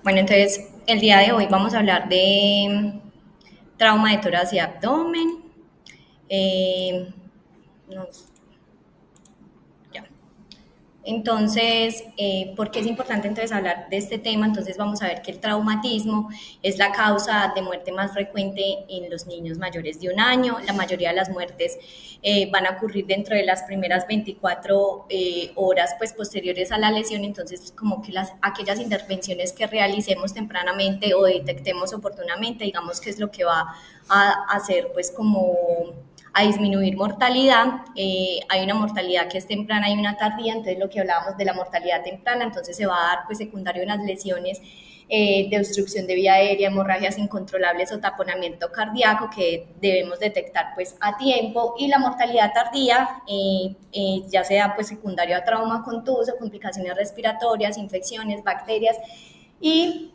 Bueno, entonces el día de hoy vamos a hablar de trauma de tórax y abdomen. Eh, nos- ya. Entonces, ¿por qué es importante entonces hablar de este tema? Entonces vamos a ver que el traumatismo es la causa de muerte más frecuente en los niños mayores de 1 año. La mayoría de las muertes van a ocurrir dentro de las primeras 24 horas pues, posteriores a la lesión. Entonces, como que aquellas intervenciones que realicemos tempranamente o detectemos oportunamente, digamos que es lo que va a hacer pues como a disminuir mortalidad. Hay una mortalidad que es temprana y una tardía, entonces lo que hablábamos de la mortalidad temprana, entonces se va a dar pues secundario unas lesiones de obstrucción de vía aérea, hemorragias incontrolables o taponamiento cardíaco que debemos detectar pues a tiempo, y la mortalidad tardía ya sea pues secundario a trauma contuso, complicaciones respiratorias, infecciones, bacterias, y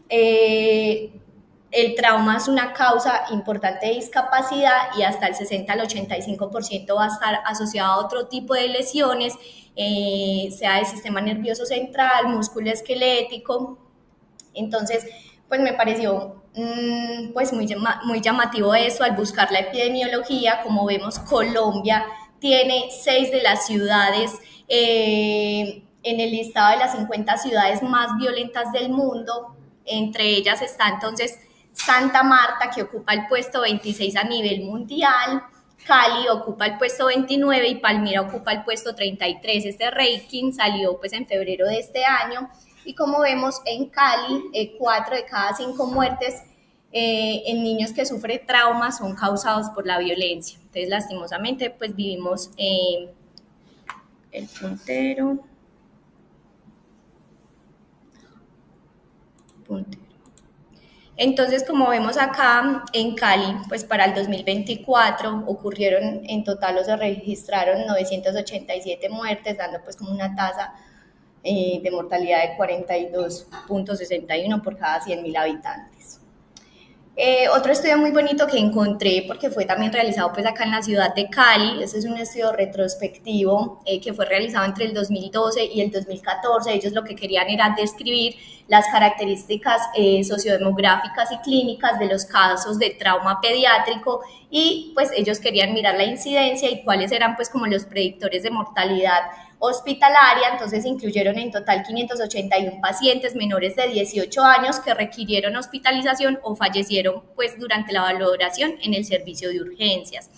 el trauma es una causa importante de discapacidad y hasta el 60 al 85% va a estar asociado a otro tipo de lesiones, sea del sistema nervioso central, músculo esquelético. Entonces, pues me pareció pues muy llamativo eso al buscar la epidemiología. Como vemos, Colombia tiene 6 de las ciudades en el listado de las 50 ciudades más violentas del mundo. Entre ellas está entonces Santa Marta, que ocupa el puesto 26 a nivel mundial. Cali ocupa el puesto 29 y Palmira ocupa el puesto 33. Este ranking salió pues en febrero de este año, y como vemos en Cali, 4 de cada 5 muertes en niños que sufren traumas son causados por la violencia. Entonces, lastimosamente, pues vivimos el puntero. Entonces, como vemos acá en Cali, pues para el 2024 ocurrieron en total o se registraron 987 muertes, dando pues como una tasa de mortalidad de 42,61 por cada 100.000 habitantes. Otro estudio muy bonito que encontré, porque fue también realizado pues acá en la ciudad de Cali. Este es un estudio retrospectivo que fue realizado entre el 2012 y el 2014. Ellos lo que querían era describir las características sociodemográficas y clínicas de los casos de trauma pediátrico, y pues ellos querían mirar la incidencia y cuáles eran pues como los predictores de mortalidad hospitalaria. Entonces incluyeron en total 581 pacientes menores de 18 años que requirieron hospitalización o fallecieron pues durante la valoración en el servicio de urgencias.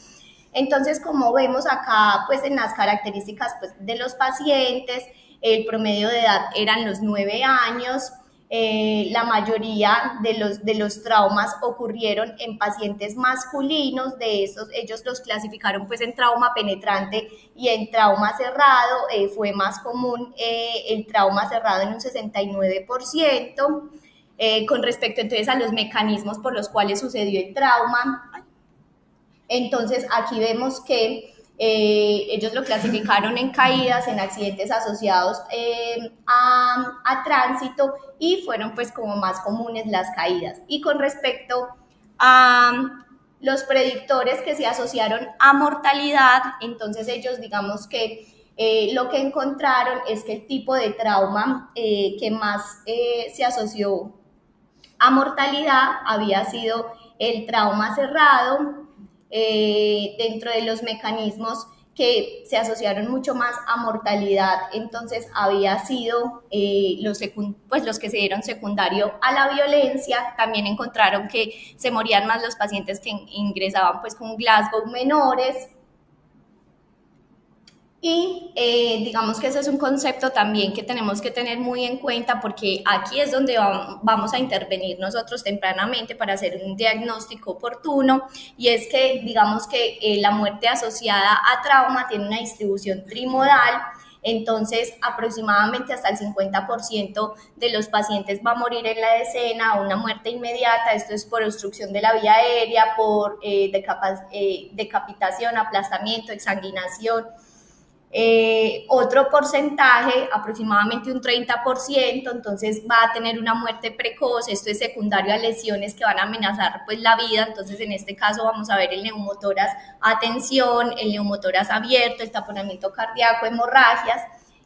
Entonces, como vemos acá pues en las características pues, de los pacientes, el promedio de edad eran los 9 años. La mayoría de los traumas ocurrieron en pacientes masculinos. De esos ellos los clasificaron pues en trauma penetrante y en trauma cerrado. Fue más común el trauma cerrado en un 69%. Con respecto entonces a los mecanismos por los cuales sucedió el trauma, entonces aquí vemos que ellos lo clasificaron en caídas, en accidentes asociados a tránsito, y fueron pues como más comunes las caídas. Y con respecto a los predictores que se asociaron a mortalidad, entonces ellos digamos que lo que encontraron es que el tipo de trauma que más se asoció a mortalidad había sido el trauma cerrado. Dentro de los mecanismos que se asociaron mucho más a mortalidad, entonces había sido los que se dieron secundario a la violencia. También encontraron que se morían más los pacientes que ingresaban pues con Glasgow menores. Y digamos que ese es un concepto también que tenemos que tener muy en cuenta, porque aquí es donde vamos a intervenir nosotros tempranamente para hacer un diagnóstico oportuno. Y es que digamos que la muerte asociada a trauma tiene una distribución trimodal. Entonces, aproximadamente hasta el 50% de los pacientes va a morir en la escena, una muerte inmediata. Esto es por obstrucción de la vía aérea, por decapitación, aplastamiento, exsanguinación. Otro porcentaje, aproximadamente un 30%, entonces va a tener una muerte precoz. Esto es secundario a lesiones que van a amenazar pues la vida. Entonces en este caso vamos a ver el neumotórax a tensión, el neumotórax abierto, el taponamiento cardíaco, hemorragias.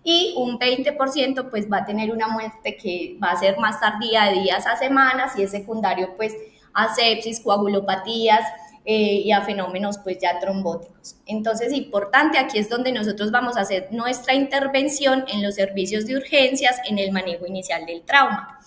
y un 20% pues va a tener una muerte que va a ser más tardía, de días a semanas, y es secundario pues a sepsis, coagulopatías, y a fenómenos pues ya trombóticos. Entonces, importante, aquí es donde nosotros vamos a hacer nuestra intervención en los servicios de urgencias en el manejo inicial del trauma.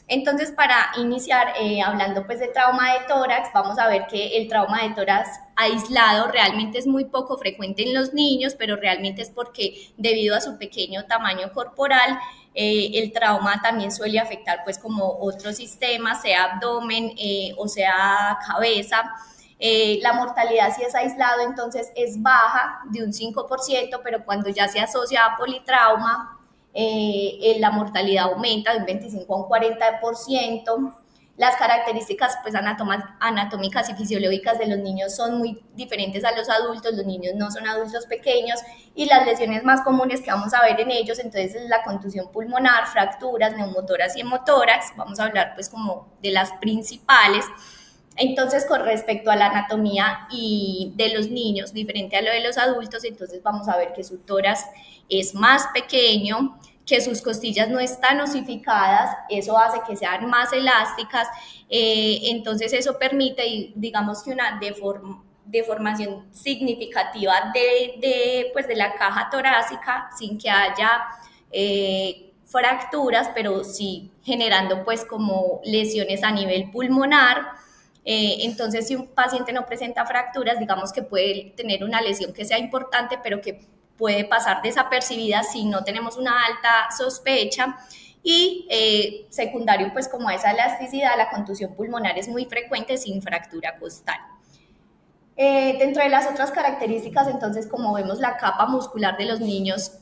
Entonces, para iniciar, hablando pues de trauma de tórax, vamos a ver que el trauma de tórax aislado realmente es muy poco frecuente en los niños, pero realmente es porque debido a su pequeño tamaño corporal, el trauma también suele afectar pues como otros sistemas, sea abdomen o sea cabeza. La mortalidad si es aislado entonces es baja, de un 5%, pero cuando ya se asocia a politrauma, la mortalidad aumenta de un 25 a un 40%. Las características pues, anatómicas y fisiológicas de los niños son muy diferentes a los adultos. Los niños no son adultos pequeños, y las lesiones más comunes que vamos a ver en ellos entonces es la contusión pulmonar, fracturas neumotórax y hemotórax. Vamos a hablar pues como de las principales. Entonces, con respecto a la anatomía y de los niños, diferente a lo de los adultos, entonces vamos a ver que su tórax es más pequeño, que sus costillas no están osificadas, eso hace que sean más elásticas, entonces eso permite, digamos que una deformación significativa pues de la caja torácica sin que haya fracturas, pero sí generando pues como lesiones a nivel pulmonar. Entonces, si un paciente no presenta fracturas, digamos que puede tener una lesión que sea importante, pero que puede pasar desapercibida si no tenemos una alta sospecha. Y secundario, pues como a esa elasticidad, la contusión pulmonar es muy frecuente sin fractura costal. Dentro de las otras características, entonces, como vemos, la capa muscular de los niños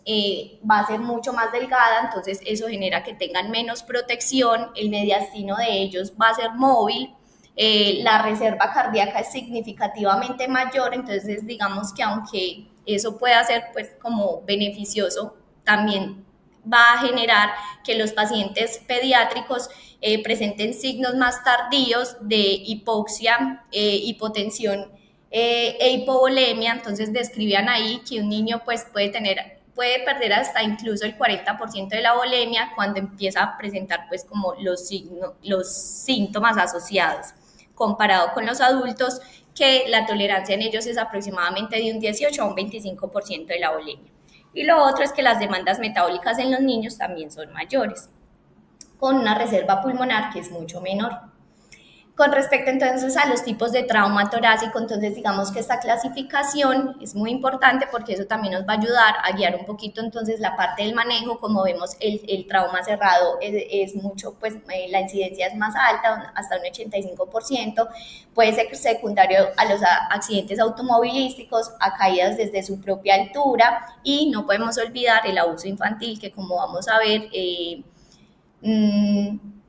va a ser mucho más delgada, entonces eso genera que tengan menos protección, el mediastino de ellos va a ser móvil, la reserva cardíaca es significativamente mayor, entonces digamos que aunque eso pueda ser pues como beneficioso, también va a generar que los pacientes pediátricos presenten signos más tardíos de hipoxia, hipotensión e hipovolemia. Entonces describían ahí que un niño pues puede perder hasta incluso el 40% de la volemia cuando empieza a presentar pues como los síntomas asociados, comparado con los adultos, que la tolerancia en ellos es aproximadamente de un 18 a un 25% de la volemia. Y lo otro es que las demandas metabólicas en los niños también son mayores, con una reserva pulmonar que es mucho menor. Con respecto entonces a los tipos de trauma torácico, entonces digamos que esta clasificación es muy importante porque eso también nos va a ayudar a guiar un poquito entonces la parte del manejo. Como vemos, el trauma cerrado es mucho, pues la incidencia es más alta, hasta un 85%, puede ser secundario a los accidentes automovilísticos, a caídas desde su propia altura, y no podemos olvidar el abuso infantil, que como vamos a ver,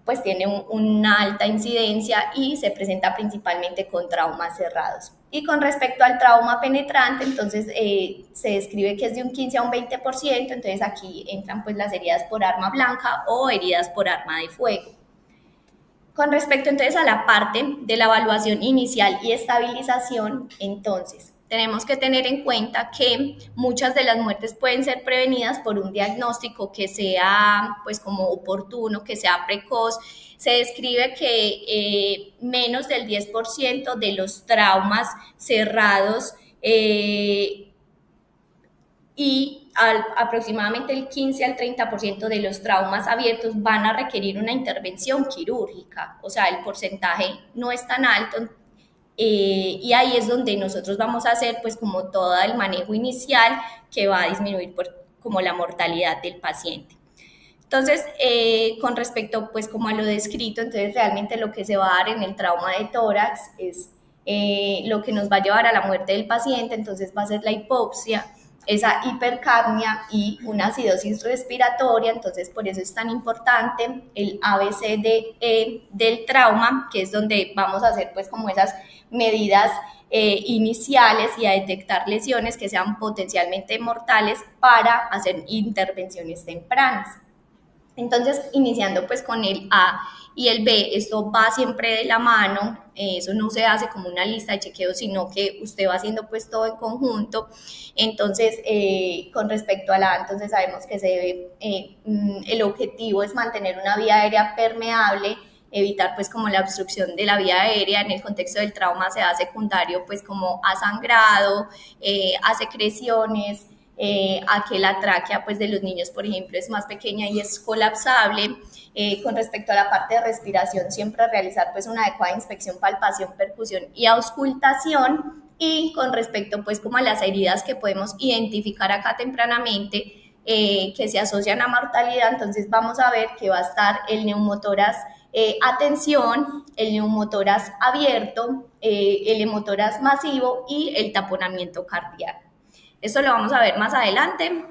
pues tiene una alta incidencia y se presenta principalmente con traumas cerrados. Y con respecto al trauma penetrante, entonces se describe que es de un 15 a un 20%, entonces aquí entran pues las heridas por arma blanca o heridas por arma de fuego. Con respecto entonces a la parte de la evaluación inicial y estabilización, entonces tenemos que tener en cuenta que muchas de las muertes pueden ser prevenidas por un diagnóstico que sea pues como oportuno, que sea precoz. Se describe que menos del 10% de los traumas cerrados y aproximadamente el 15 al 30% de los traumas abiertos van a requerir una intervención quirúrgica, o sea, el porcentaje no es tan alto. Y ahí es donde nosotros vamos a hacer pues como todo el manejo inicial que va a disminuir como la mortalidad del paciente. Entonces, con respecto pues como a lo descrito, entonces realmente lo que se va a dar en el trauma de tórax es lo que nos va a llevar a la muerte del paciente, entonces va a ser la hipoxia, esa hipercapnia y una acidosis respiratoria. Entonces por eso es tan importante el ABCDE del trauma, que es donde vamos a hacer pues como esas medidas iniciales y a detectar lesiones que sean potencialmente mortales para hacer intervenciones tempranas. Entonces, iniciando pues con el A y el B, esto va siempre de la mano, eso no se hace como una lista de chequeo, sino que usted va haciendo pues todo en conjunto. Entonces, con respecto a la A, entonces sabemos que se debe, el objetivo es mantener una vía aérea permeable, evitar pues como la obstrucción de la vía aérea. En el contexto del trauma se da secundario pues como a sangrado, a secreciones, a que la tráquea pues de los niños, por ejemplo, es más pequeña y es colapsable. Con respecto a la parte de respiración, siempre realizar pues una adecuada inspección, palpación, percusión y auscultación. Y con respecto pues como a las heridas que podemos identificar acá tempranamente, que se asocian a mortalidad, entonces vamos a ver que va a estar el neumotórax atención, el neumotórax abierto, el hemotórax masivo y el taponamiento cardíaco. Esto lo vamos a ver más adelante.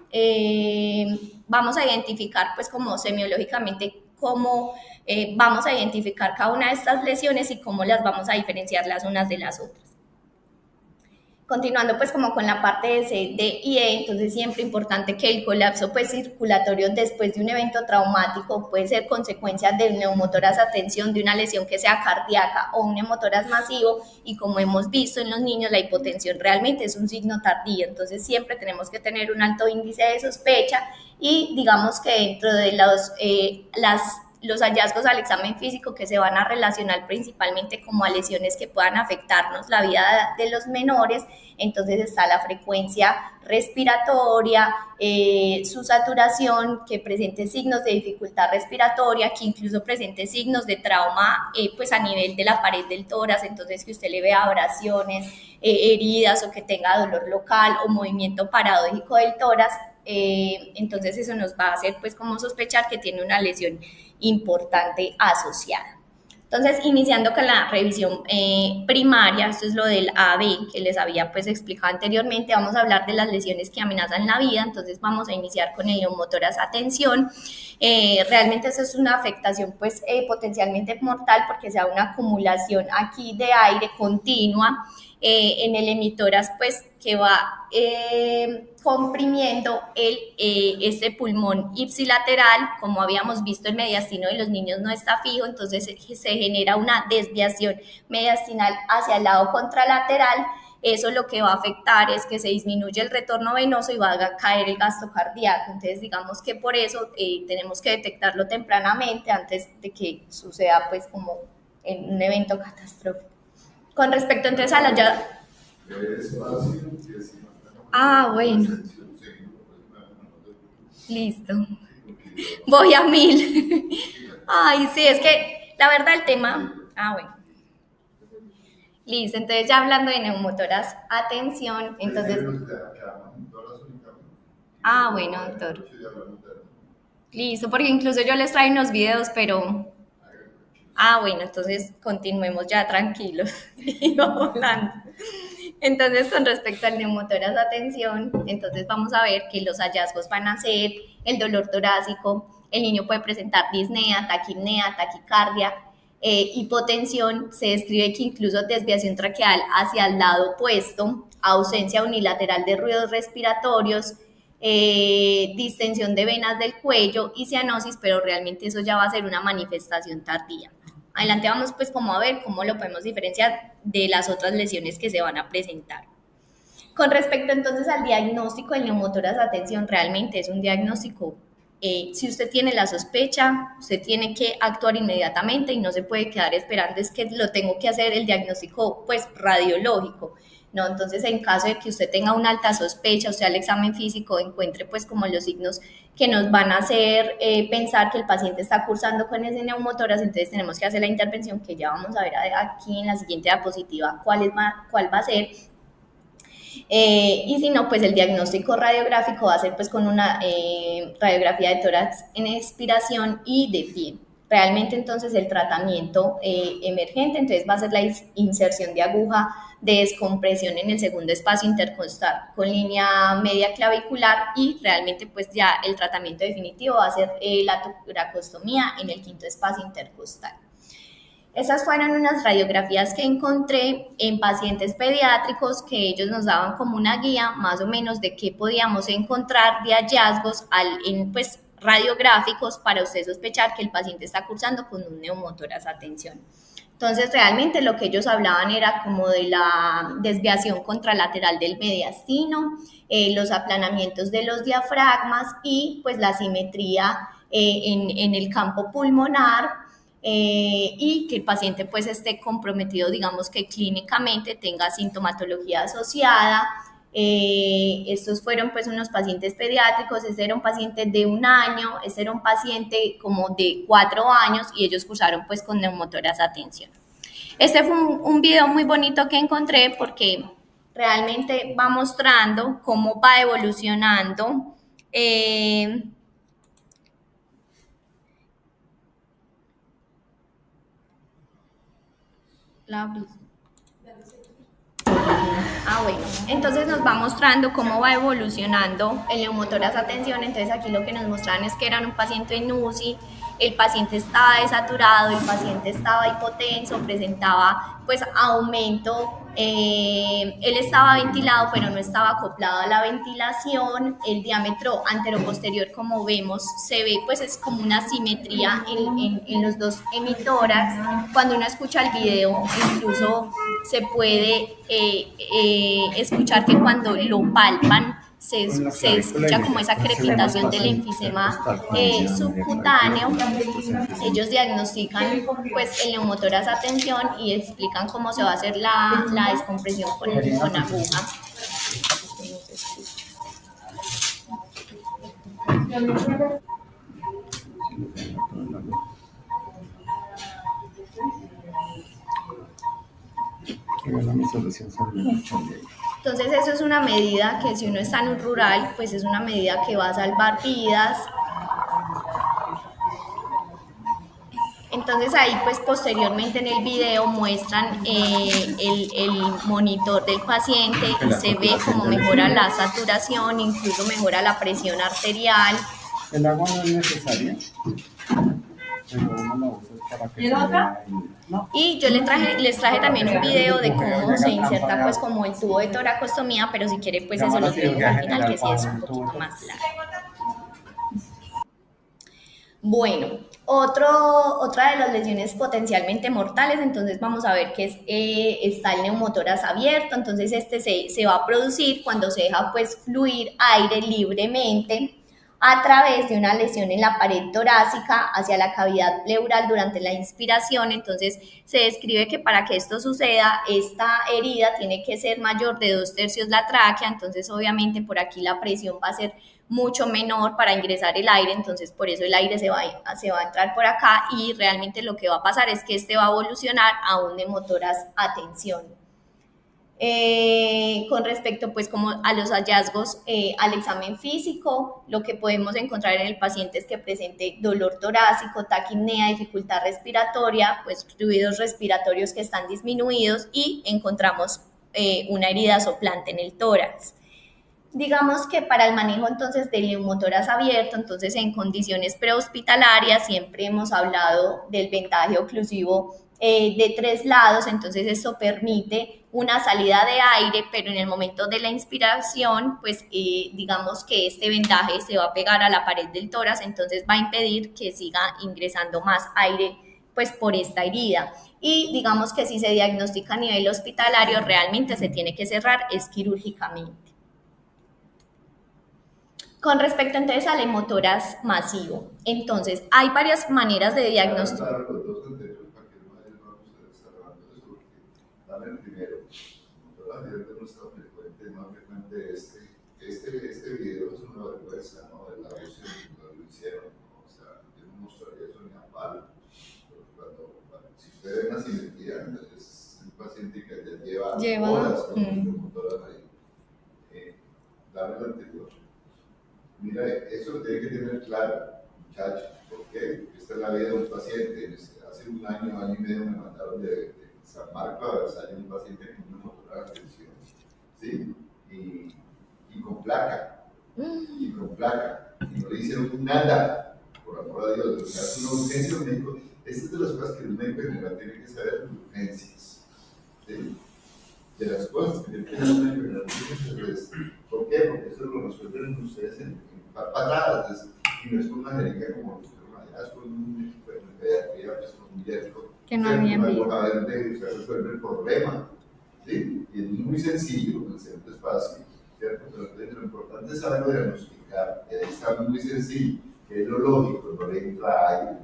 Vamos a identificar pues como semiológicamente cómo vamos a identificar cada una de estas lesiones y cómo las vamos a diferenciar las unas de las otras. Continuando pues como con la parte de C, D y E, entonces siempre importante que el colapso pues circulatorio después de un evento traumático puede ser consecuencia de un neumotórax atención, de una lesión que sea cardíaca o un hemotórax masivo, y como hemos visto en los niños la hipotensión realmente es un signo tardío, entonces siempre tenemos que tener un alto índice de sospecha. Y digamos que dentro de los hallazgos al examen físico que se van a relacionar principalmente como a lesiones que puedan afectarnos la vida de los menores, entonces está la frecuencia respiratoria, su saturación, que presente signos de dificultad respiratoria, que incluso presente signos de trauma pues a nivel de la pared del tórax, entonces que usted le vea abrasiones, heridas, o que tenga dolor local o movimiento paradójico del tórax. Entonces eso nos va a hacer pues como sospechar que tiene una lesión importante asociada. Entonces, iniciando con la revisión primaria, esto es lo del AB que les había pues explicado anteriormente, vamos a hablar de las lesiones que amenazan la vida. Entonces vamos a iniciar con el neumotórax atención. Realmente eso es una afectación pues potencialmente mortal, porque se da una acumulación aquí de aire continua en el hemitórax, pues que va comprimiendo este pulmón ipsilateral. Como habíamos visto, el mediastino de los niños no está fijo, entonces se genera una desviación mediastinal hacia el lado contralateral. Eso lo que va a afectar es que se disminuye el retorno venoso y va a caer el gasto cardíaco. Entonces digamos que por eso tenemos que detectarlo tempranamente antes de que suceda pues como en un evento catastrófico. Con respecto entonces a la... Bueno. Listo. Voy a 1000. Ay, sí, es que la verdad el tema... Bueno. Listo, entonces ya hablando de neumotórax atención, entonces... Bueno, doctor. Listo, porque incluso yo les traigo unos videos, pero... bueno, entonces continuemos ya tranquilos. Sigo hablando. Entonces, con respecto al neumotórax atención, entonces vamos a ver que los hallazgos van a ser el dolor torácico, el niño puede presentar disnea, taquipnea, taquicardia, hipotensión, se describe que incluso desviación traqueal hacia el lado opuesto, ausencia unilateral de ruidos respiratorios, distensión de venas del cuello y cianosis, pero realmente eso ya va a ser una manifestación tardía. Adelante vamos pues como a ver cómo lo podemos diferenciar de las otras lesiones que se van a presentar. Con respecto entonces al diagnóstico del neumotórax atención, realmente es un diagnóstico, si usted tiene la sospecha, usted tiene que actuar inmediatamente y no se puede quedar esperando, es que lo tengo que hacer el diagnóstico pues radiológico. No, entonces en caso de que usted tenga una alta sospecha, o sea, el examen físico encuentre pues como los signos que nos van a hacer pensar que el paciente está cursando con ese neumotórax, entonces tenemos que hacer la intervención que ya vamos a ver aquí en la siguiente diapositiva cuál va a ser. Y si no, pues el diagnóstico radiográfico va a ser pues con una radiografía de tórax en expiración y de pie. Realmente entonces el tratamiento emergente entonces va a ser la inserción de aguja de descompresión en el segundo espacio intercostal con línea media clavicular, y realmente pues ya el tratamiento definitivo va a ser la toracostomía en el quinto espacio intercostal. Esas fueron unas radiografías que encontré en pacientes pediátricos, que ellos nos daban como una guía más o menos de qué podíamos encontrar de hallazgos pues radiográficos para usted sospechar que el paciente está cursando con un neumotórax a tensión. Entonces, realmente lo que ellos hablaban era como de la desviación contralateral del mediastino, los aplanamientos de los diafragmas y pues la simetría en el campo pulmonar, y que el paciente pues esté comprometido, digamos que clínicamente tenga sintomatología asociada. Estos fueron pues unos pacientes pediátricos. Este era un paciente de 1 año, este era un paciente como de 4 años y ellos cursaron pues con neumotórax a tensión. Este fue un video muy bonito que encontré porque realmente va mostrando cómo va evolucionando bueno, entonces nos va mostrando cómo va evolucionando el neumotórax a tensión. Entonces aquí lo que nos mostraban es que era un paciente en UCI, el paciente estaba desaturado, el paciente estaba hipotenso, presentaba pues aumento, él estaba ventilado pero no estaba acoplado a la ventilación, el diámetro anteroposterior como vemos se ve pues es como una simetría en los dos hemitórax. Cuando uno escucha el video incluso se puede escuchar que cuando lo palpan se escucha como esa crepitación del enfisema subcutáneo. Ellos diagnostican pues el neumotórax a tensión y explican cómo se va a hacer la descompresión con aguja. Entonces eso es una medida que si uno está en un rural, pues es una medida que va a salvar vidas. Entonces ahí pues posteriormente en el video muestran el monitor del paciente y se ve cómo mejora la saturación, incluso mejora la presión arterial. ¿El agua no es necesaria? Pero uno la usa para que no. Y yo les traje también un video de cómo se inserta pues como el tubo de toracostomía, pero si quiere pues eso lo vemos al final, que sí es un poquito más largo. Bueno, otra de las lesiones potencialmente mortales, entonces vamos a ver que está el neumotórax abierto. Entonces este se va a producir cuando se deja pues fluir aire libremente a través de una lesión en la pared torácica hacia la cavidad pleural durante la inspiración. Entonces se describe que para que esto suceda, esta herida tiene que ser mayor de 2/3 la tráquea, entonces obviamente por aquí la presión va a ser mucho menor para ingresar el aire, entonces por eso el aire se va a entrar por acá y realmente lo que va a pasar es que este va a evolucionar a un neumotórax a tensión. Con respecto pues como a los hallazgos al examen físico, lo que podemos encontrar en el paciente es que presente dolor torácico, taquipnea, dificultad respiratoria, pues fluidos respiratorios que están disminuidos y encontramos una herida soplante en el tórax. Digamos que para el manejo entonces del neumotórax abierto, entonces en condiciones prehospitalarias siempre hemos hablado del vendaje oclusivo de 3 lados, entonces eso permite una salida de aire, pero en el momento de la inspiración, pues digamos que este vendaje se va a pegar a la pared del tórax, entonces va a impedir que siga ingresando más aire pues por esta herida. Y digamos que si se diagnostica a nivel hospitalario, realmente se tiene que cerrar es quirúrgicamente. Con respecto entonces al neumotórax masivo, entonces hay varias maneras de diagnóstico. Este video es una vergüenza, ¿no? De la UCI lo hicieron, ¿no? O sea, yo no mostraría eso ni a palo. Si usted ve una simetría, es un paciente que ya lleva horas con el neumotórax ahí. Dame lo anterior. Mira, eso lo tiene que tener claro, muchachos. ¿Por qué? Porque esta es la vida de un paciente. Hace 1 año, año y medio me mandaron de San Marcos a Versalles un paciente con una neumotórax de tensión. ¿Sí? Y con placa. Y con placa. Y no le hicieron nada, por amor a Dios. O sea, es una urgencia un médico. Esta es de las cosas que un médico general tiene que saber, urgencias. ¿Sí? De las cosas que tiene que saber un médico general. ¿Por qué? Porque eso lo resuelven ustedes en patadas. y no es con una jeringa como es con un pediatría, pues con un médico. Que no había visto. A ver, usted resuelve el problema, ¿sí? Y es muy sencillo, el centro es fácil, ¿cierto? Pero entonces lo importante es saberlo diagnosticar, está muy sencillo, que es lo lógico, no le entra aire.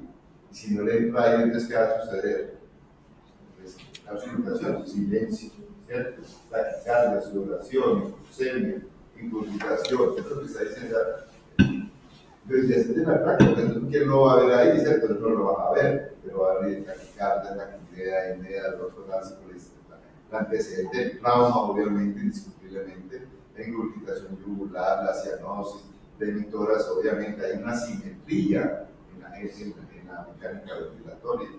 Y si no le entra aire, entonces ¿qué va a suceder? Pues, la auscultación, silencio, ¿cierto? Taquicardia, sudoración, hipoxemia, incurgitación, eso es lo que está diciendo. Pero ya se tiene la práctica, entonces ¿quién lo va a ver ahí? ¿Cierto? No lo vas a ver, pero va a ver taquicardia, taquidea, idea, los torácicos, el antecedente del trauma, obviamente, indiscutiblemente, la incurgitación yugular, la cianosis, de mitoras, obviamente, hay una simetría en la mecánica ventilatoria.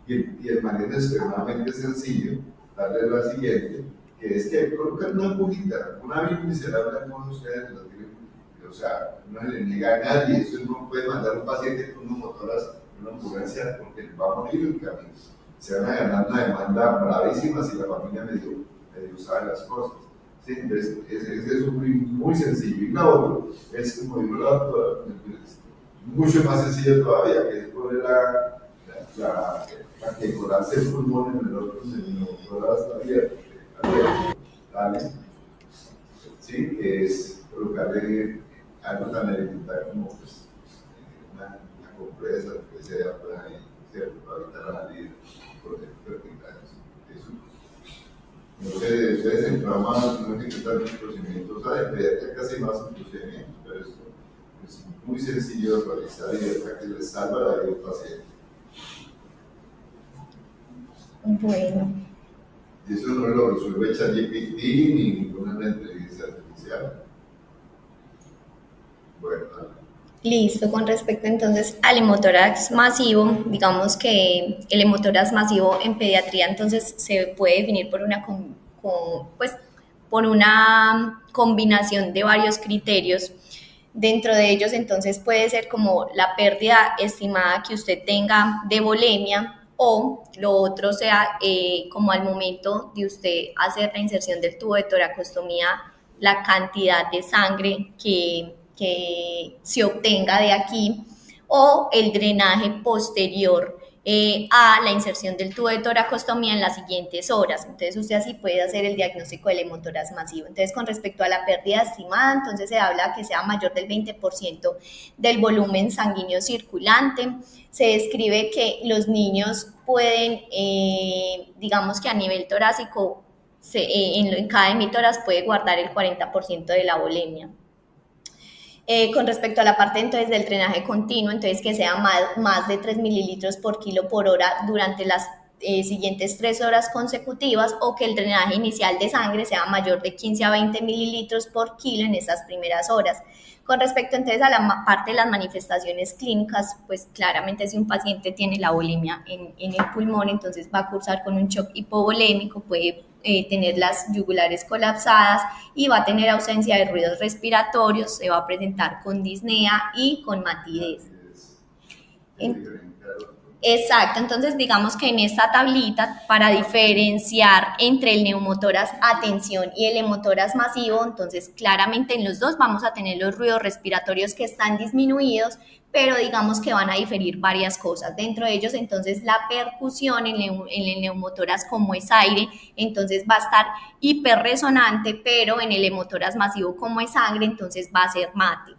Y el manejo es extremadamente sencillo, darle la siguiente, que es que colocar una agujita, una vía miserable como ustedes lo tienen, o sea, no se le niega a nadie, eso no puede mandar a un paciente con unos motoras, una ambulancia, porque va a morir en el camino. Se van a ganar una demanda bravísima si la familia medio sabe las cosas. Sí, entonces, ese es muy sencillo. Y la otra es, como digo la doctora, mucho más sencillo todavía, que es poner que colarse el pulmón en el otro neumotoras abierto, ¿vale? Sí, que es colocarle algo tan elemental como pues, una compresa, lo que sea, para, ¿cierto? Para evitar la salida por verticales. Eso. No sé, ustedes en trauma no tienen que estar en procedimientos, hay casi más procedimientos, pero esto es muy sencillo de realizar y de verdad que les salva la vida al paciente. Bueno. Y eso no lo resuelve ChatGPT ni ninguna inteligencia artificial. Bueno, Listo, con respecto entonces al hemotórax masivo, digamos que el hemotórax masivo en pediatría entonces se puede definir por por una combinación de varios criterios. Dentro de ellos entonces puede ser como la pérdida estimada que usted tenga de volemia, o lo otro sea como al momento de usted hacer la inserción del tubo de toracostomía, la cantidad de sangre que se obtenga de aquí, o el drenaje posterior a la inserción del tubo de toracostomía en las siguientes horas. Entonces usted así puede hacer el diagnóstico del hemotórax masivo. Entonces, con respecto a la pérdida estimada, entonces se habla que sea mayor del 20% del volumen sanguíneo circulante. Se describe que los niños pueden, digamos que a nivel torácico, en cada hemitórax puede guardar el 40% de la volemia. Con respecto a la parte entonces del drenaje continuo, entonces que sea más de 3 mililitros por kilo por hora durante las siguientes 3 horas consecutivas, o que el drenaje inicial de sangre sea mayor de 15 a 20 mililitros por kilo en esas primeras horas. Con respecto entonces a la parte de las manifestaciones clínicas, pues claramente si un paciente tiene la volemia en el pulmón, entonces va a cursar con un shock hipovolémico, puede tener las yugulares colapsadas y va a tener ausencia de ruidos respiratorios, se va a presentar con disnea y con matidez. Exacto, entonces digamos que en esta tablita, para diferenciar entre el neumotórax a tensión y el hemotórax masivo, entonces claramente en los dos vamos a tener los ruidos respiratorios que están disminuidos, pero digamos que van a diferir varias cosas. Dentro de ellos, entonces, la percusión en el neumotórax, como es aire, entonces va a estar hiperresonante, pero en el hemotórax masivo, como es sangre, entonces va a ser mate.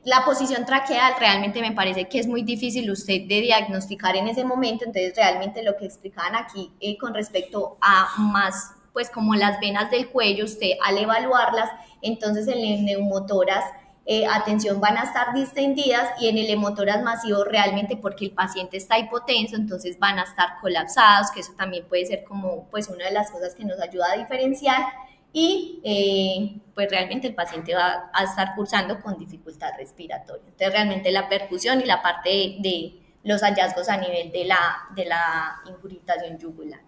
La posición traqueal realmente me parece que es muy difícil usted de diagnosticar en ese momento, entonces realmente lo que explicaban aquí con respecto a más, pues como las venas del cuello, usted al evaluarlas, entonces en el neumotórax atención van a estar distendidas, y en el hemotórax masivo realmente porque el paciente está hipotenso, entonces van a estar colapsados, que eso también puede ser como pues una de las cosas que nos ayuda a diferenciar. Y pues realmente el paciente va a estar cursando con dificultad respiratoria. Entonces realmente la percusión y la parte de los hallazgos a nivel de la incurgitación yugular.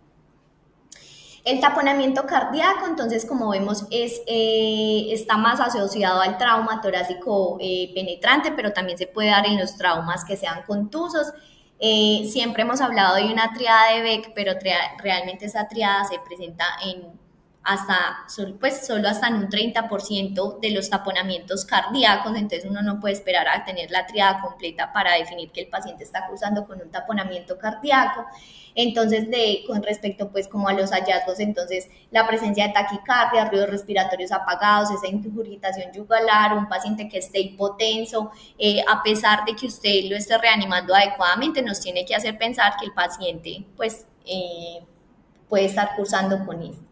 El taponamiento cardíaco, entonces, como vemos, está más asociado al trauma torácico penetrante, pero también se puede dar en los traumas que sean contusos. Siempre hemos hablado de una triada de Beck, pero realmente esa triada se presenta en pues solo hasta en un 30% de los taponamientos cardíacos, entonces uno no puede esperar a tener la triada completa para definir que el paciente está cursando con un taponamiento cardíaco. Entonces, con respecto pues como a los hallazgos, entonces la presencia de taquicardia, ruidos respiratorios apagados, esa ingurgitación yugular, un paciente que esté hipotenso, a pesar de que usted lo esté reanimando adecuadamente, nos tiene que hacer pensar que el paciente pues puede estar cursando con esto.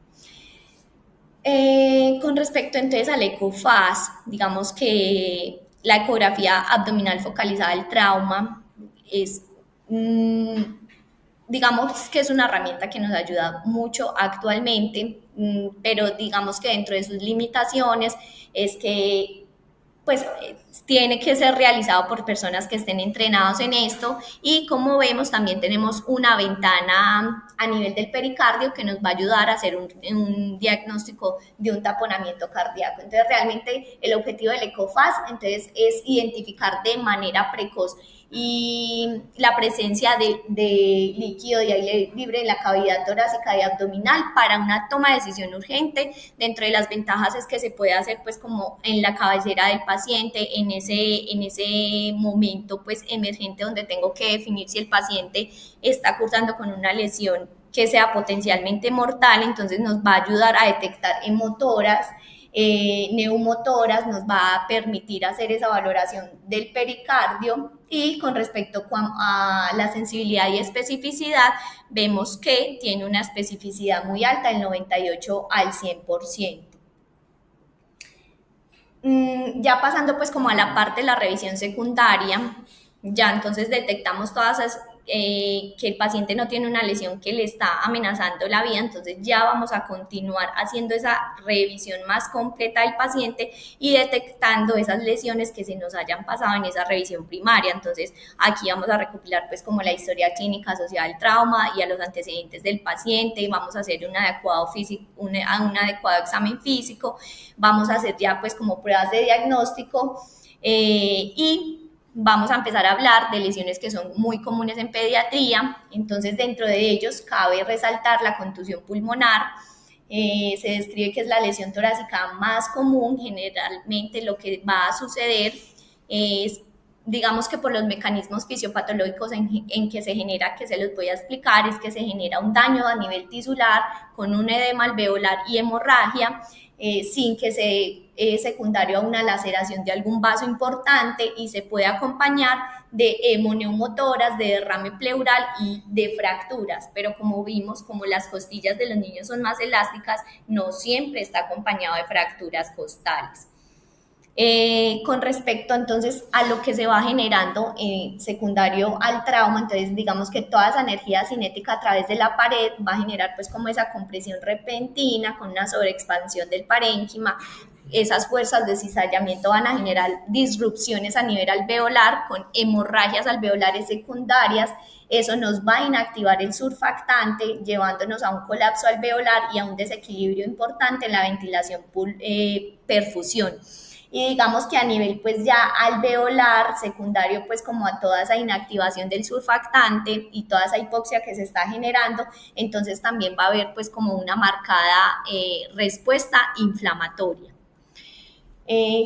Con respecto entonces al ECOFAS, digamos que la ecografía abdominal focalizada del trauma es, digamos que es una herramienta que nos ayuda mucho actualmente, pero digamos que dentro de sus limitaciones es que pues tiene que ser realizado por personas que estén entrenados en esto, y como vemos también tenemos una ventana a nivel del pericardio que nos va a ayudar a hacer un diagnóstico de un taponamiento cardíaco. Entonces realmente el objetivo del ECOFAS entonces es identificar de manera precoz y la presencia de líquido de aire libre en la cavidad torácica y abdominal para una toma de decisión urgente. Dentro de las ventajas es que se puede hacer pues como en la cabecera del paciente, en ese momento pues emergente donde tengo que definir si el paciente está cursando con una lesión que sea potencialmente mortal. Entonces nos va a ayudar a detectar hemotoras, neumotoras, nos va a permitir hacer esa valoración del pericardio. Y con respecto a la sensibilidad y especificidad, vemos que tiene una especificidad muy alta, del 98 al 100%. Ya pasando pues como a la parte de la revisión secundaria, ya entonces detectamos todas esas, que el paciente no tiene una lesión que le está amenazando la vida, entonces ya vamos a continuar haciendo esa revisión más completa del paciente y detectando esas lesiones que se nos hayan pasado en esa revisión primaria. Entonces aquí vamos a recopilar pues como la historia clínica asociada al trauma y a los antecedentes del paciente, vamos a hacer un adecuado examen físico, vamos a hacer ya pues como pruebas de diagnóstico, y vamos a empezar a hablar de lesiones que son muy comunes en pediatría. Entonces, dentro de ellos cabe resaltar la contusión pulmonar. Se describe que es la lesión torácica más común. Generalmente lo que va a suceder es, digamos que por los mecanismos fisiopatológicos en que se genera, que se los voy a explicar, es que se genera un daño a nivel tisular con un edema alveolar y hemorragia, sin que sea secundario a una laceración de algún vaso importante, y se puede acompañar de hemoneumotoras, de derrame pleural y de fracturas. Pero como vimos, como las costillas de los niños son más elásticas, no siempre está acompañado de fracturas costales. Con respecto entonces a lo que se va generando secundario al trauma, entonces digamos que toda esa energía cinética a través de la pared va a generar pues como esa compresión repentina con una sobreexpansión del parénquima. Esas fuerzas de cizallamiento van a generar disrupciones a nivel alveolar con hemorragias alveolares secundarias. Eso nos va a inactivar el surfactante, llevándonos a un colapso alveolar y a un desequilibrio importante en la ventilación perfusión. Y digamos que a nivel pues ya alveolar, secundario pues como a toda esa inactivación del surfactante y toda esa hipoxia que se está generando, entonces también va a haber pues como una marcada respuesta inflamatoria.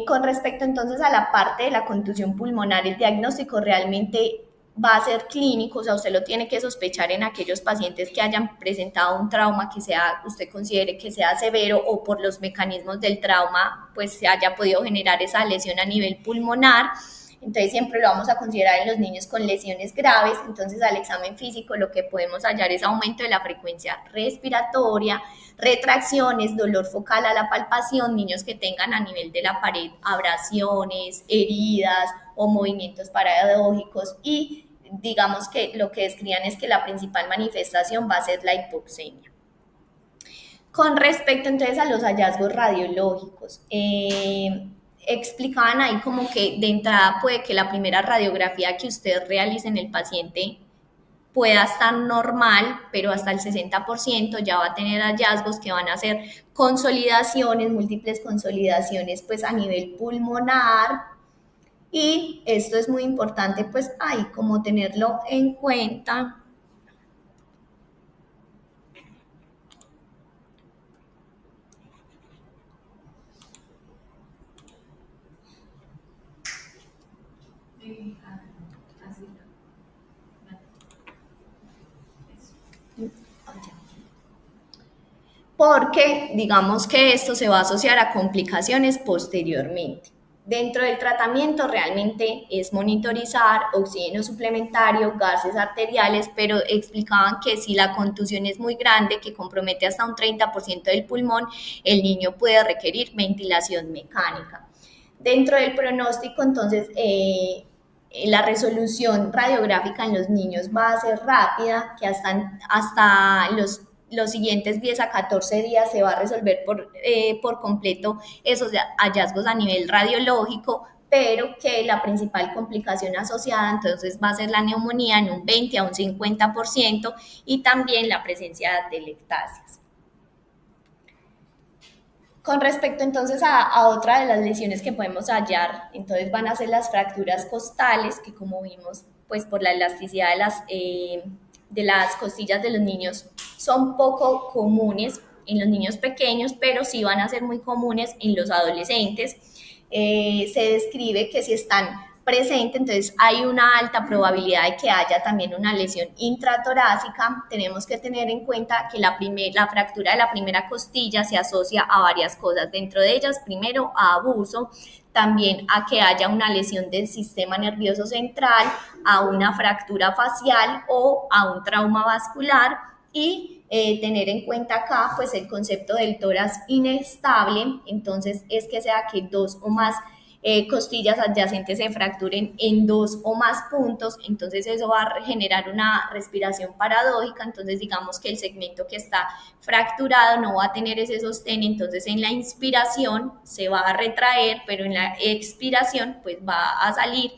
Con respecto entonces a la parte de la contusión pulmonar, el diagnóstico realmente va a ser clínico, o sea, usted lo tiene que sospechar en aquellos pacientes que hayan presentado un trauma que usted considere que sea severo, o por los mecanismos del trauma pues se haya podido generar esa lesión a nivel pulmonar. Entonces siempre lo vamos a considerar en los niños con lesiones graves. Entonces al examen físico lo que podemos hallar es aumento de la frecuencia respiratoria, retracciones, dolor focal a la palpación, niños que tengan a nivel de la pared abrasiones, heridas o movimientos paradójicos, y digamos que lo que describan es que la principal manifestación va a ser la hipoxemia. Con respecto entonces a los hallazgos radiológicos, explicaban ahí como que de entrada puede que la primera radiografía que usted realice en el paciente pueda estar normal, pero hasta el 60% ya va a tener hallazgos que van a ser consolidaciones, múltiples consolidaciones pues a nivel pulmonar. Y esto es muy importante pues ahí como tenerlo en cuenta. porque digamos que esto se va a asociar a complicaciones posteriormente. Dentro del tratamiento realmente es monitorizar oxígeno suplementario, gases arteriales, pero explicaban que si la contusión es muy grande, que compromete hasta un 30% del pulmón, el niño puede requerir ventilación mecánica. Dentro del pronóstico, entonces, la resolución radiográfica en los niños va a ser rápida, que hasta los siguientes 10 a 14 días se va a resolver por completo esos hallazgos a nivel radiológico, pero que la principal complicación asociada entonces va a ser la neumonía en un 20 a un 50% y también la presencia de atelectasias. Con respecto entonces a otra de las lesiones que podemos hallar, entonces van a ser las fracturas costales, que como vimos, pues por la elasticidad de las costillas de los niños son poco comunes en los niños pequeños, pero sí van a ser muy comunes en los adolescentes. Se describe que si están presentes, entonces hay una alta probabilidad de que haya también una lesión intratorácica. Tenemos que tener en cuenta que la fractura de la primera costilla se asocia a varias cosas, dentro de ellas, primero, a abuso, también a que haya una lesión del sistema nervioso central, a una fractura facial o a un trauma vascular y tener en cuenta acá pues el concepto del tórax inestable, entonces es que sea que dos o más costillas adyacentes se fracturen en dos o más puntos, entonces eso va a generar una respiración paradójica, entonces digamos que el segmento que está fracturado no va a tener ese sostén, entonces en la inspiración se va a retraer, pero en la expiración pues va a salir,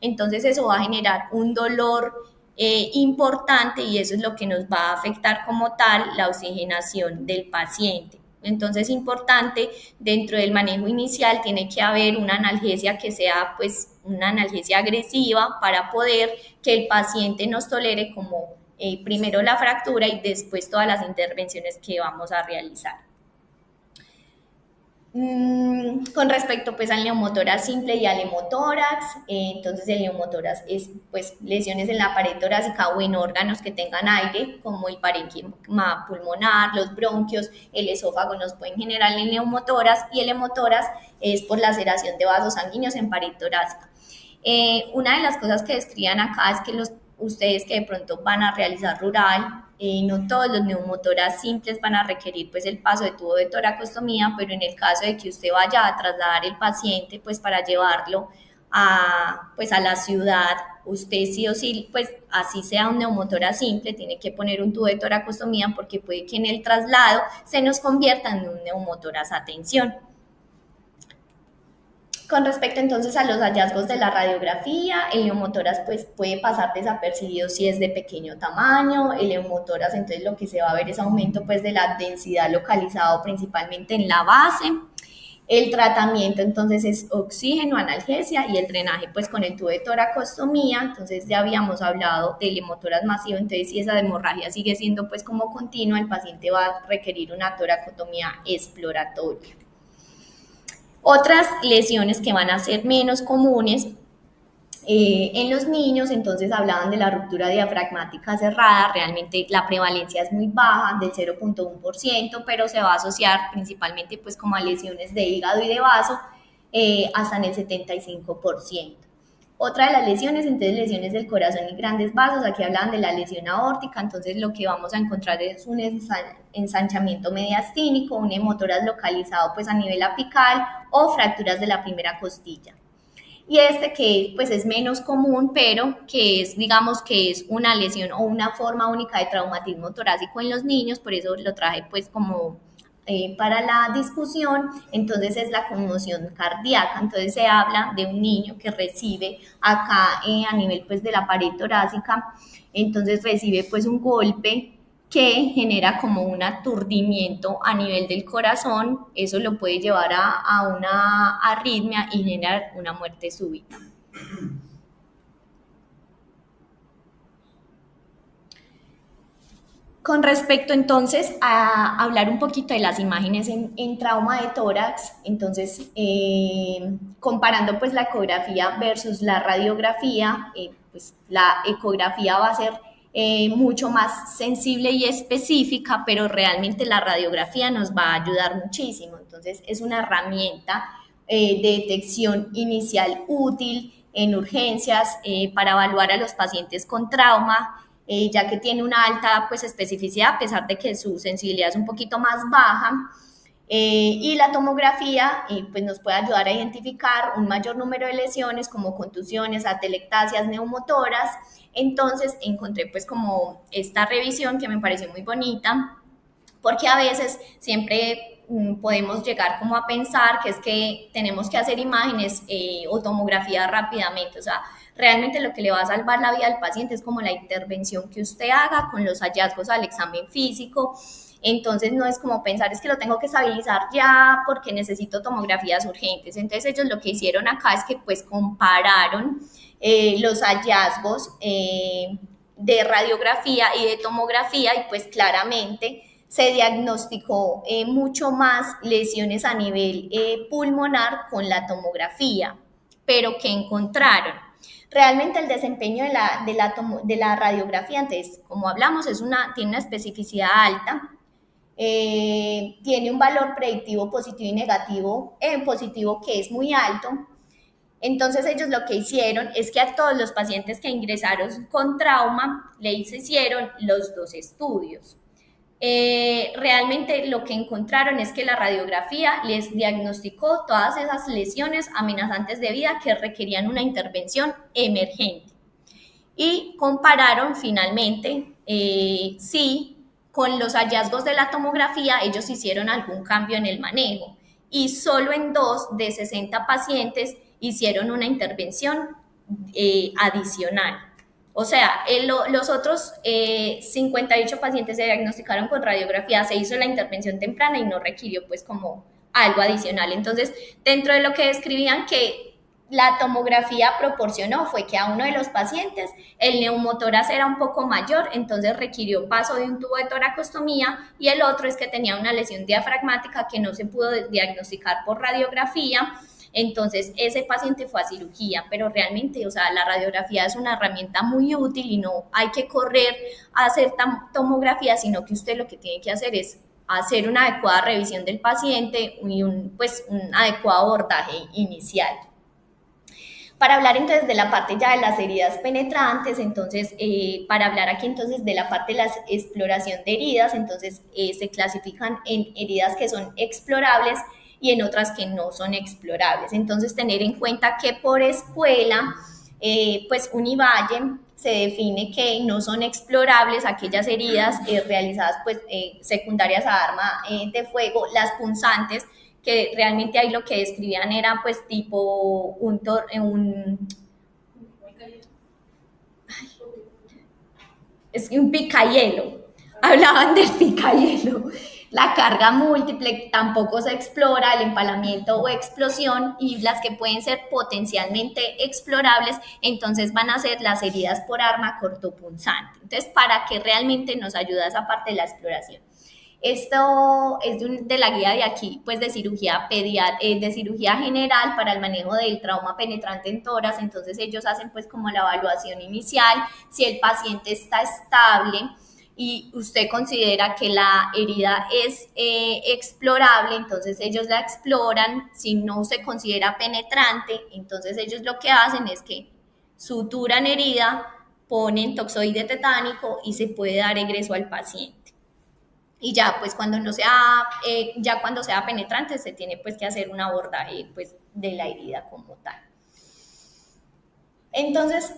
entonces eso va a generar un dolor importante y eso es lo que nos va a afectar como tal la oxigenación del paciente. Entonces, importante, dentro del manejo inicial tiene que haber una analgesia que sea pues una analgesia agresiva para poder que el paciente nos tolere como primero la fractura y después todas las intervenciones que vamos a realizar. Con respecto pues al neumotórax simple y al hemotórax, entonces el neumotórax es pues lesiones en la pared torácica o en órganos que tengan aire como el parénquima pulmonar, los bronquios, el esófago nos pueden generar el neumotórax y el hemotórax es por laceración de vasos sanguíneos en pared torácica. Una de las cosas que describan acá es que ustedes que de pronto van a realizar rural, no todos los neumotórax simples van a requerir pues el paso de tubo de toracostomía, pero en el caso de que usted vaya a trasladar el paciente pues para llevarlo a la ciudad, usted sí o sí, pues así sea un neumotórax simple, tiene que poner un tubo de toracostomía porque puede que en el traslado se nos convierta en un neumotórax a tensión. Con respecto entonces a los hallazgos de la radiografía, el neumotórax pues puede pasar desapercibido si es de pequeño tamaño, el neumotórax entonces lo que se va a ver es aumento pues de la densidad localizado principalmente en la base. El tratamiento entonces es oxígeno, analgesia y el drenaje pues con el tubo de toracostomía, entonces ya habíamos hablado del hemotórax masivo, entonces si esa hemorragia sigue siendo pues como continua, el paciente va a requerir una toracotomía exploratoria. Otras lesiones que van a ser menos comunes en los niños, entonces hablaban de la ruptura diafragmática cerrada, realmente la prevalencia es muy baja, del 0.1%, pero se va a asociar principalmente pues como a lesiones de hígado y de vaso, hasta en el 75%. Otra de las lesiones, entonces lesiones del corazón y grandes vasos, aquí hablaban de la lesión aórtica, entonces lo que vamos a encontrar es un ensanchamiento mediastínico, un hemotórax localizado pues a nivel apical o fracturas de la primera costilla. Y este que pues es menos común, pero que es, digamos que es una lesión o una forma única de traumatismo torácico en los niños, por eso lo traje pues como para la discusión, entonces es la conmoción cardíaca, entonces se habla de un niño que recibe acá a nivel pues de la pared torácica, entonces recibe pues un golpe que genera como un aturdimiento a nivel del corazón, eso lo puede llevar a una arritmia y generar una muerte súbita. Con respecto entonces a hablar un poquito de las imágenes en trauma de tórax, entonces comparando pues la ecografía versus la radiografía, pues la ecografía va a ser mucho más sensible y específica, pero realmente la radiografía nos va a ayudar muchísimo. Entonces es una herramienta de detección inicial útil en urgencias para evaluar a los pacientes con trauma, ya que tiene una alta pues, especificidad a pesar de que su sensibilidad es un poquito más baja. Y la tomografía pues nos puede ayudar a identificar un mayor número de lesiones como contusiones, atelectasias neumotoras. Entonces encontré pues como esta revisión que me pareció muy bonita, porque a veces siempre podemos llegar como a pensar que es que tenemos que hacer imágenes o tomografía rápidamente, o sea, realmente lo que le va a salvar la vida al paciente es como la intervención que usted haga con los hallazgos al examen físico. Entonces no es como pensar es que lo tengo que estabilizar ya porque necesito tomografías urgentes. Entonces ellos lo que hicieron acá es que pues compararon los hallazgos de radiografía y de tomografía y pues claramente se diagnosticó mucho más lesiones a nivel pulmonar con la tomografía, pero ¿qué encontraron? Realmente el desempeño de la radiografía, entonces, como hablamos, tiene una especificidad alta, tiene un valor predictivo positivo y negativo, en positivo que es muy alto. Entonces ellos lo que hicieron es que a todos los pacientes que ingresaron con trauma les hicieron los dos estudios. Realmente lo que encontraron es que la radiografía les diagnosticó todas esas lesiones amenazantes de vida que requerían una intervención emergente. Y compararon finalmente si con los hallazgos de la tomografía ellos hicieron algún cambio en el manejo. Y solo en 2 de 60 pacientes hicieron una intervención adicional. O sea, los otros 58 pacientes se diagnosticaron con radiografía, se hizo la intervención temprana y no requirió pues como algo adicional. Entonces, dentro de lo que describían que la tomografía proporcionó fue que a uno de los pacientes el neumotórax era un poco mayor, entonces requirió paso de un tubo de toracostomía, y el otro es que tenía una lesión diafragmática que no se pudo diagnosticar por radiografía. Entonces ese paciente fue a cirugía, pero realmente, o sea, la radiografía es una herramienta muy útil y no hay que correr a hacer tomografía, sino que usted lo que tiene que hacer es hacer una adecuada revisión del paciente y un adecuado abordaje inicial. Para hablar entonces de la parte ya de las heridas penetrantes, entonces para hablar aquí entonces de la parte de la exploración de heridas, entonces se clasifican en heridas que son explorables y en otras que no son explorables. Entonces, tener en cuenta que por escuela, pues Univalle se define que no son explorables aquellas heridas realizadas pues secundarias a arma de fuego, las punzantes, que realmente ahí lo que describían era pues tipo un picahielo, hablaban del picahielo. La carga múltiple tampoco se explora, el empalamiento o explosión, y las que pueden ser potencialmente explorables, entonces van a ser las heridas por arma cortopunzante. Entonces, ¿para qué realmente nos ayuda esa parte de la exploración? Esto es de la guía de aquí, pues de cirugía general para el manejo del trauma penetrante en tórax. Entonces ellos hacen pues como la evaluación inicial, si el paciente está estable y usted considera que la herida es explorable, entonces ellos la exploran. Si no se considera penetrante, entonces ellos lo que hacen es que suturan herida, ponen toxoide tetánico y se puede dar egreso al paciente. Y ya pues cuando cuando sea penetrante se tiene pues que hacer un abordaje pues de la herida como tal. Entonces,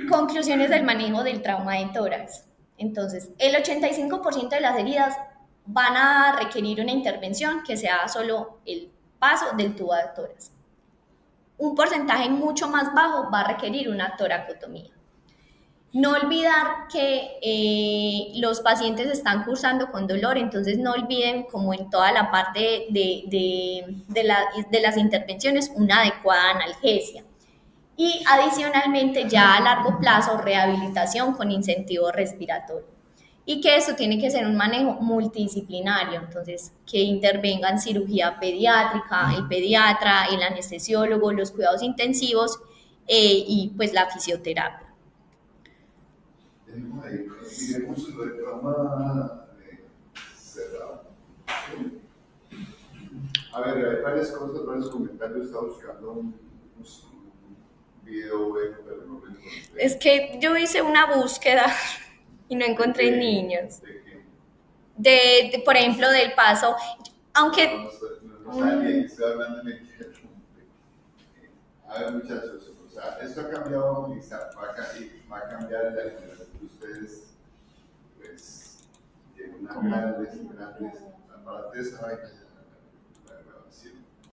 conclusiones del manejo del trauma de tórax. Entonces, el 85% de las heridas van a requerir una intervención que sea solo el paso del tubo de tórax. Un porcentaje mucho más bajo va a requerir una toracotomía. No olvidar que los pacientes están cursando con dolor, entonces no olviden, como en toda la parte de las intervenciones, una adecuada analgesia. Y adicionalmente, ya a largo plazo, rehabilitación con incentivo respiratorio. Y que eso tiene que ser un manejo multidisciplinario, entonces que intervengan cirugía pediátrica, el pediatra, el anestesiólogo, los cuidados intensivos y pues la fisioterapia. Tenemos ahí, miremos lo de trauma cerrado. ¿Sí? A ver, hay varias cosas, varios comentarios. Estaba buscando un video web, pero no lo encontré. Es que yo hice una búsqueda y no encontré niños. ¿De qué? Por ejemplo, del Paso. Aunque... No sabía, estoy hablando de mentira. A ver, muchachos, o sea, esto ha cambiado y va a cambiar en la generación de ustedes, pues, tiene unas grandes, aparte de esa vaina, la grabación.